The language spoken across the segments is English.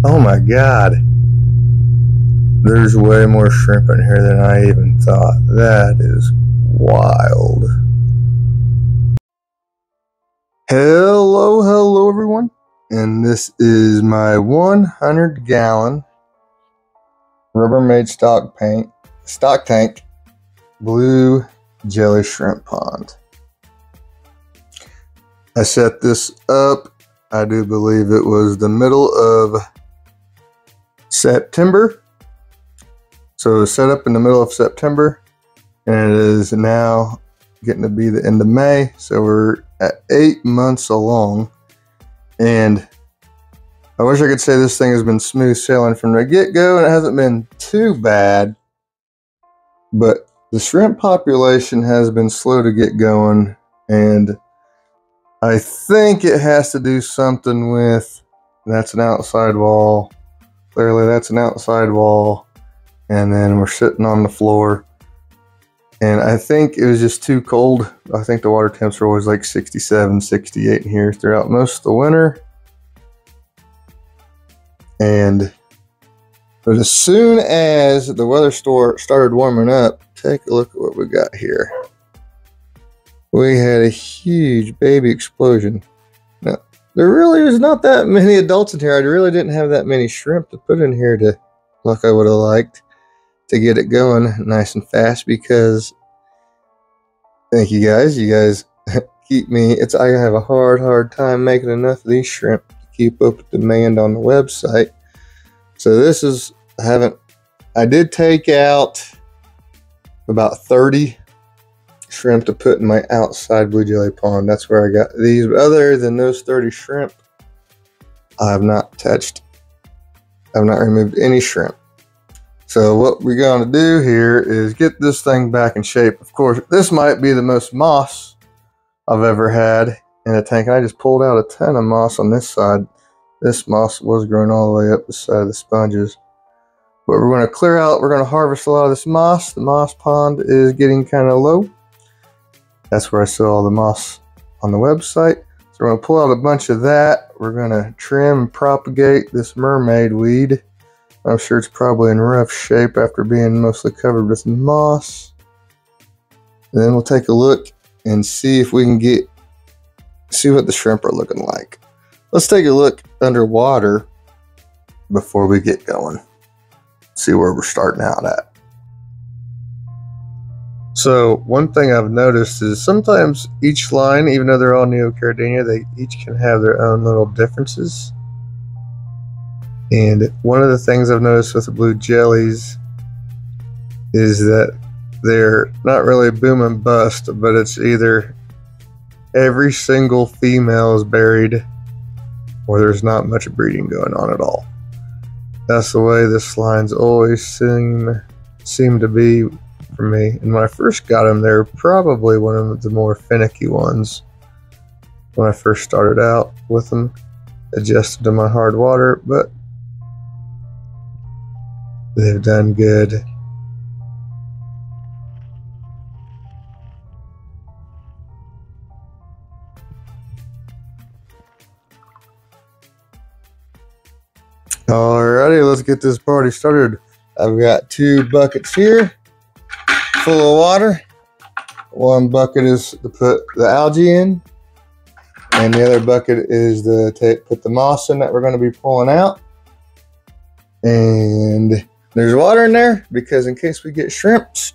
Oh my god. There's way more shrimp in here than I even thought. That is wild. Hello everyone. And this is my 100-gallon Rubbermaid stock tank blue jelly shrimp pond. I set this up, I do believe it was the middle of September. So it was set up in the middle of September, and it is now getting to be the end of May. So we're at 8 months along, and I wish I could say this thing has been smooth sailing from the get-go, and it hasn't been too bad, but the shrimp population has been slow to get going, and I think it has to do something with, that's an outside wall, clearly that's an outside wall, and then we're sitting on the floor, and I think it was just too cold. I think the water temps are always like 67, 68 in here throughout most of the winter. But as soon as the weather started warming up, take a look at what we got here. We had a huge baby explosion. Now, there really is not that many adults in here. I really didn't have that many shrimp to put in here to like I would have liked to get it going nice and fast, because thank you guys keep me, I have a hard time making enough of these shrimp to keep up with demand on the website. So this is, I did take out about 30 shrimp to put in my outside blue jelly pond. That's where I got these. But other than those 30 shrimp, I have not removed any shrimp. So what we're going to do here is get this thing back in shape. Of course, this might be the most moss I've ever had in a tank. And I just pulled out a ton of moss on this side. This moss was growing all the way up the side of the sponges. But we're going to clear out, we're going to harvest a lot of this moss. The moss pond is getting kind of low. That's where I sell all the moss on the website. So we're going to pull out a bunch of that. We're going to trim and propagate this mermaid weed. I'm sure it's probably in rough shape after being mostly covered with moss. And then we'll take a look and see if we can see what the shrimp are looking like. Let's take a look underwater before we get going. See where we're starting out at. So one thing I've noticed is sometimes each line, even though they're all Neocaridina, they each can have their own little differences. And one of the things I've noticed with the blue jellies is that they're not really boom and bust, but it's either every single female is buried or there's not much breeding going on at all. That's the way this line's always seem to be for me. And when I first got them, they were probably one of the more finicky ones when I first started out with them, adjusted to my hard water, but they've done good. Alrighty, let's get this party started. I've got 2 buckets here full of water. One bucket is to put the algae in, and the other bucket is to put the moss in that we're going to be pulling out. And there's water in there because in case we get shrimps,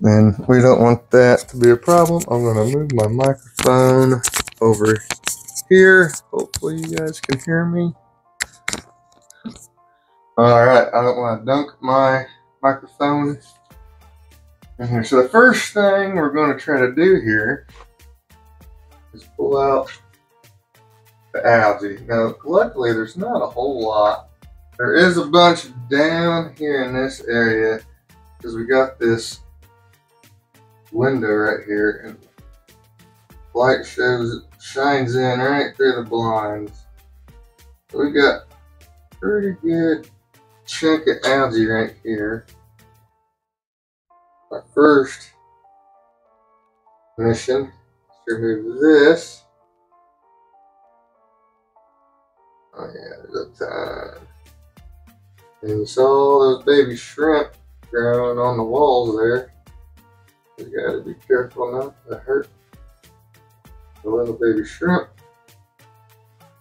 then we don't want that to be a problem. I'm going to move my microphone over here. Hopefully you guys can hear me. Alright, I don't want to dunk my microphone in here. So the first thing we're going to try to do here is pull out the algae. Now, luckily there's not a whole lot. There is a bunch down here in this area because we got this window right here and light shines in right through the blinds. So we got pretty good chunk of algae right here. Our first mission is to remove this. Oh yeah, there's a ton. And you saw all those baby shrimp growing on the walls there. You gotta be careful not to hurt the little baby shrimp.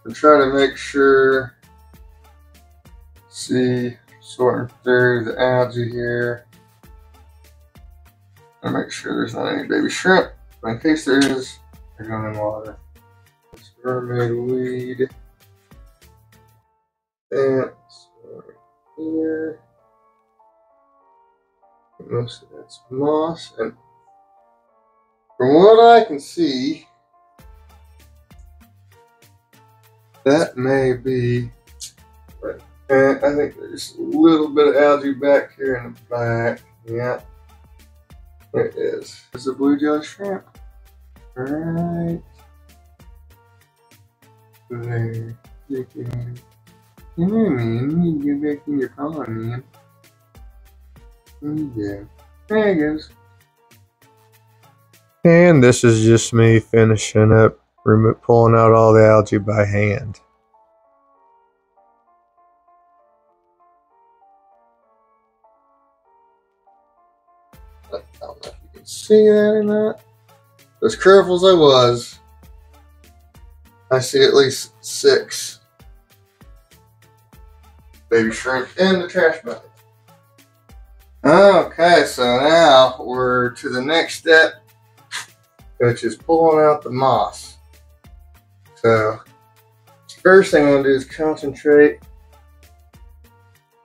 And try to make sure, see, sorting through the algae here. And make sure there's not any baby shrimp. But in case there is, they're going in water. This mermaid weed. And here. Most of that's moss. And from what I can see, that may be, and I think there's a little bit of algae back here in the back. Yeah, there it is. There's a blue jelly shrimp. Right there. Come on, man. You can get back in your pond, man. There you go. There it goes. And this is just me finishing up, pulling out all the algae by hand. I don't know if you can see that or not. As careful as I was, I see at least 6 baby shrimp in the trash bucket. Okay, so now we're to the next step, which is pulling out the moss. So, first thing I'm going to do is concentrate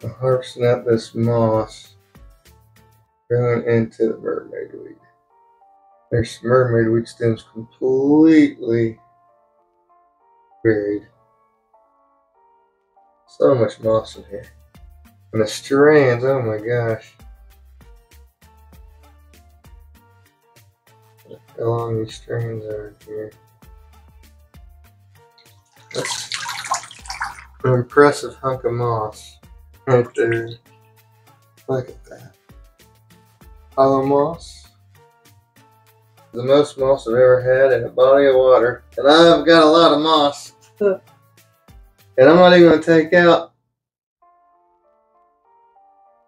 on harvesting out this moss going into the mermaid weed. There's some mermaid weed stems completely buried. So much moss in here. And the strands, oh my gosh. Look how long these strands are in here. That's an impressive hunk of moss right there. Look at that. Hollow moss. The most moss I've ever had in a body of water. And I've got a lot of moss. And I'm not even going to take out,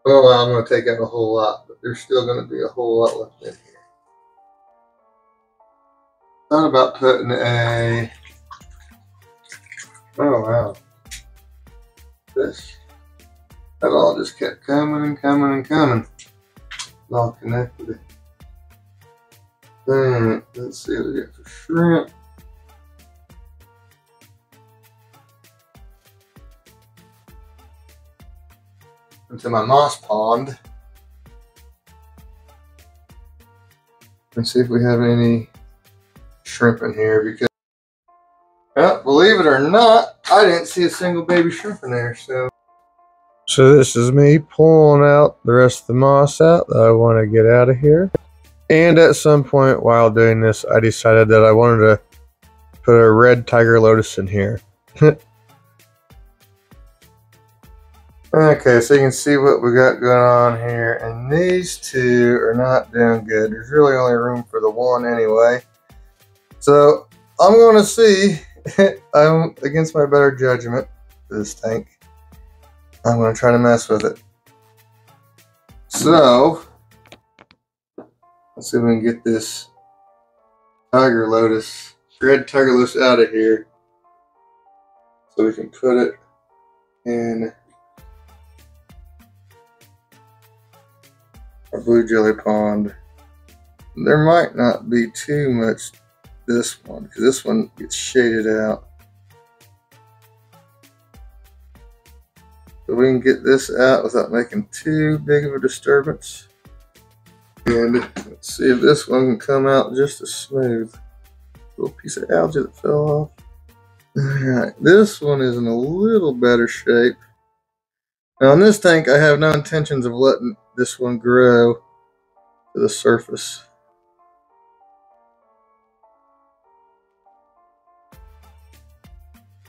well, I'm going to take out a whole lot, but there's still going to be a whole lot left in here. Thought about putting a, oh wow, this, that all just kept coming and coming and coming. All connected. Alright, let's see what we got for shrimp. Into my moss pond. Let's see if we have any shrimp in here, because, well, believe it or not, I didn't see a single baby shrimp in there. So this is me pulling out the rest of the moss out that I want to get out of here. And at some point while doing this, I decided that I wanted to put a red tiger lotus in here. Okay, so you can see what we got going on here, and these two are not doing good. There's really only room for the one anyway. So I'm going to see, I'm against my better judgment, this tank. I'm going to try to mess with it. So let's see if we can get this tiger lotus, red tiger lotus, out of here, so we can put it in our blue jelly pond. There might not be too much this one, because this one gets shaded out. So we can get this out without making too big of a disturbance. And let's see if this one can come out just as smooth. Little piece of algae that fell off. Alright, this one is in a little better shape. Now in this tank, I have no intentions of letting this one grow to the surface.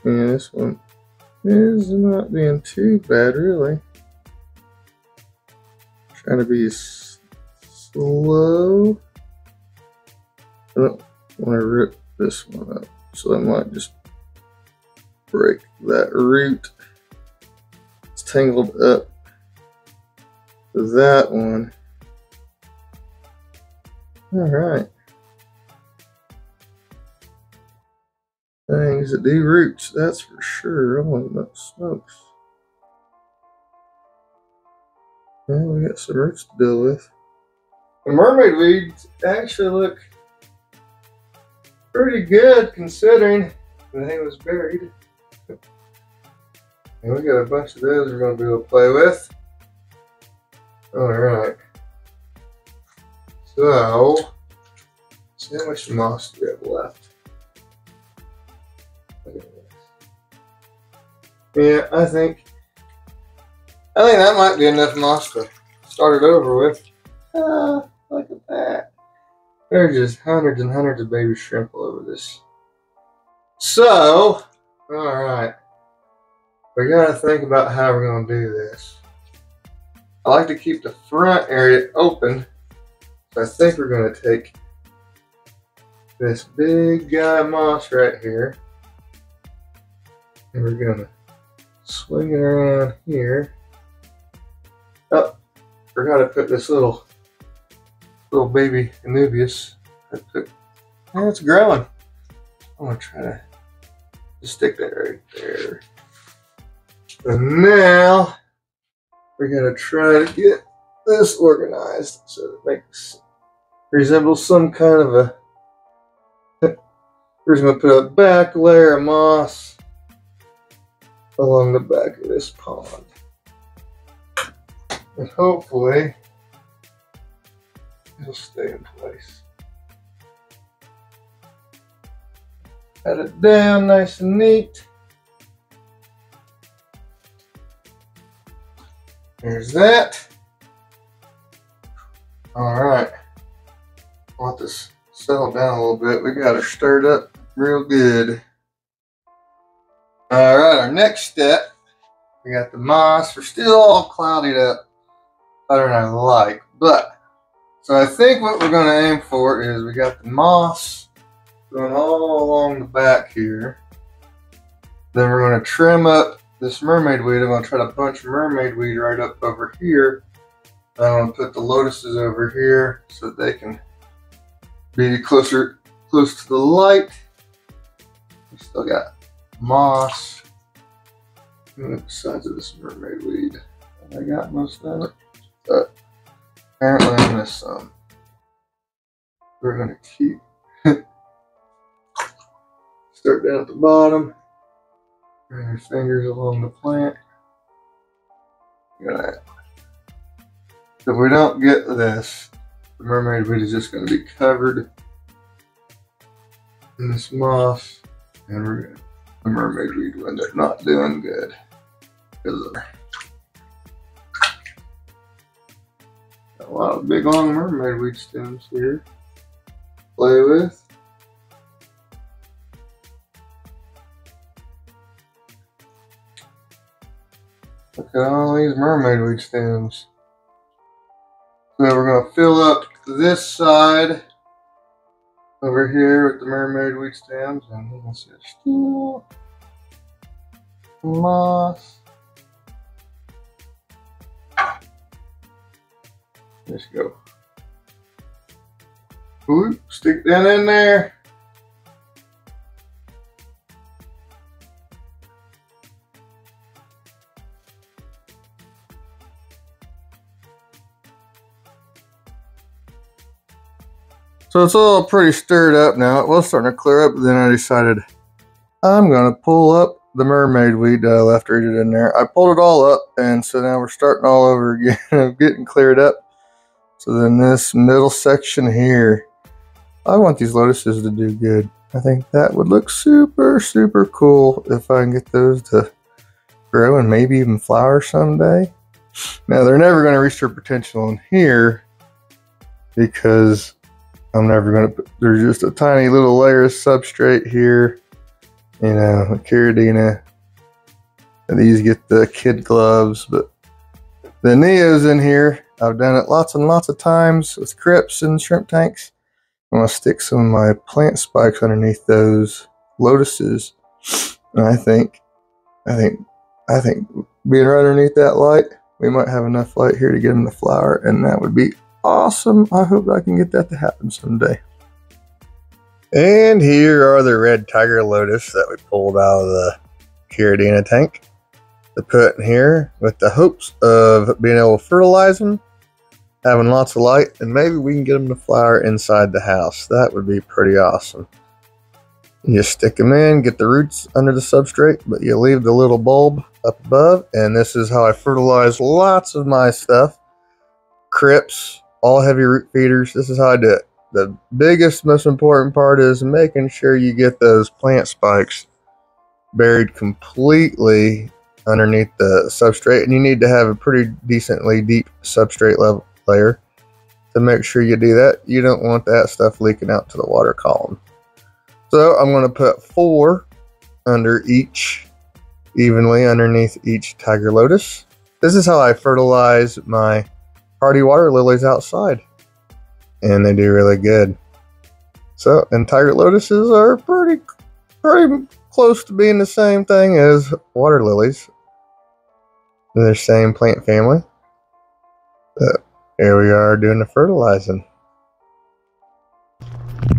And this one is not being too bad, really. Trying to be slow. I don't want to rip this one up, so I might just break that root. It's tangled up with that one. All right. Things that do roots, that's for sure. Oh, that smokes. Well, we got some roots to deal with. The mermaid weeds actually look pretty good considering the thing was buried. And we got a bunch of those we're going to be able to play with. Alright. So, let's see how much moss do we have left. Yeah, I think that might be enough moss to start it over with. Look at that. There's just hundreds and hundreds of baby shrimp all over this. So, alright. We gotta think about how we're gonna do this. I like to keep the front area open. So I think we're gonna take this big guy moss right here. And we're gonna swing it around here. Oh, forgot to put this little baby Anubias. And it's growing. I'm gonna try to just stick that right there. And now we're gonna try to get this organized so it resembles some kind of a. We're just gonna put a back layer of moss along the back of this pond. And hopefully it'll stay in place. Pat it down nice and neat. There's that. Alright. Let this settle down a little bit. We got her stirred up real good. Alright, our next step, we got the moss. We're still all clouded up better than I like. But, so I think what we're going to aim for is we got the moss going all along the back here. Then we're going to trim up this mermaid weed. I'm going to try to bunch mermaid weed right up over here. I'm going to put the lotuses over here so that they can be close to the light. We still got moss on the sides of this mermaid weed. I got most of it, but apparently I missed some. We're going to keep start down at the bottom. Bring your fingers along the plant. Look at that. If we don't get this, the mermaid weed is just going to be covered in this moss, and the mermaid weed will end up not doing good because of got a lot of big long mermaid weed stems here to play with. Look at all these mermaid weed stems. So we're going to fill up this side over here with the mermaid weed stems, and you can see it's still moss. Let's go. Ooh, stick that in there. So it's all pretty stirred up now. It was starting to clear up, but then I decided I'm going to pull up the mermaid weed that I left rooted in there. I pulled it all up, and so now we're starting all over again, getting cleared up. So then this middle section here, I want these lotuses to do good. I think that would look super, super cool if I can get those to grow and maybe even flower someday. Now, they're never going to reach their potential in here because I'm never going to there's just a tiny little layer of substrate here, you know, Caridina. And these get the kid gloves, but the Neos in here, I've done it lots and lots of times with crypts and shrimp tanks. I'm going to stick some of my plant spikes underneath those lotuses. And I think being right underneath that light, we might have enough light here to get them to flower, and that would be awesome. I hope I can get that to happen someday. And here are the red tiger lotus that we pulled out of the Caridina tank to put in here with the hopes of being able to fertilize them, having lots of light, and maybe we can get them to flower inside the house. That would be pretty awesome. You stick them in, get the roots under the substrate, but you leave the little bulb up above, and this is how I fertilize lots of my stuff. Crips, all heavy root feeders. This is how I do it. The biggest, most important part is making sure you get those plant spikes buried completely underneath the substrate, and you need to have a pretty decently deep substrate level layer to make sure you do that. You don't want that stuff leaking out to the water column. So I'm going to put 4 under each, evenly underneath each tiger lotus. This is how I fertilize my hardy water lilies outside, and they do really good. So, and tiger lotuses are pretty close to being the same thing as water lilies. They're the same plant family. But here we are doing the fertilizing.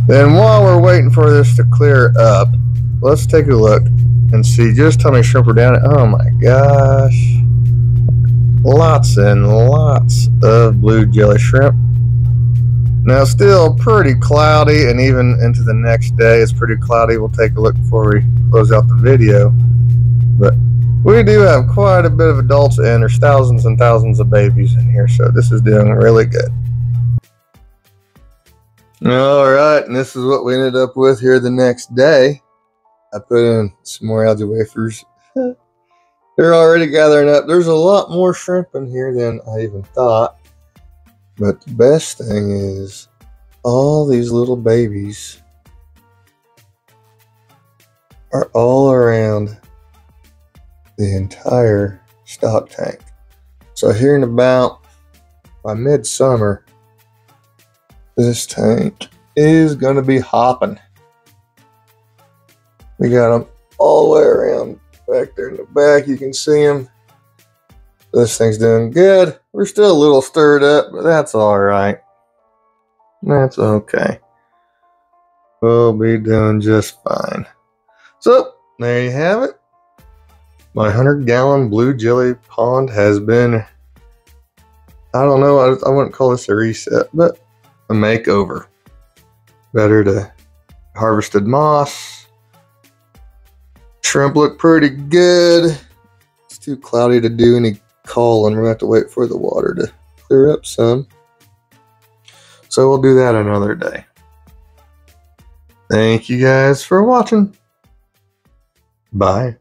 Then while we're waiting for this to clear up, let's take a look and see just how many shrimp are down. Oh my gosh. Lots and lots of blue jelly shrimp. Now still pretty cloudy, and even into the next day it's pretty cloudy. We'll take a look before we close out the video. But we do have quite a bit of adults, and there's thousands and thousands of babies in here, so this is doing really good. Alright, and this is what we ended up with here the next day. I put in some more algae wafers. They're already gathering up. There's a lot more shrimp in here than I even thought. But the best thing is all these little babies are all around the entire stock tank. So here in about by midsummer, this tank is going to be hopping. We got them all the way around back there in the back. You can see them. This thing's doing good. We're still a little stirred up, but that's all right. That's okay. We'll be doing just fine. So, there you have it. My 100-gallon blue jelly pond has been, I don't know, I wouldn't call this a reset, but a makeover. Better to harvested moss. Shrimp look pretty good. It's too cloudy to do any calling. We're going to have to wait for the water to clear up some. So we'll do that another day. Thank you guys for watching. Bye.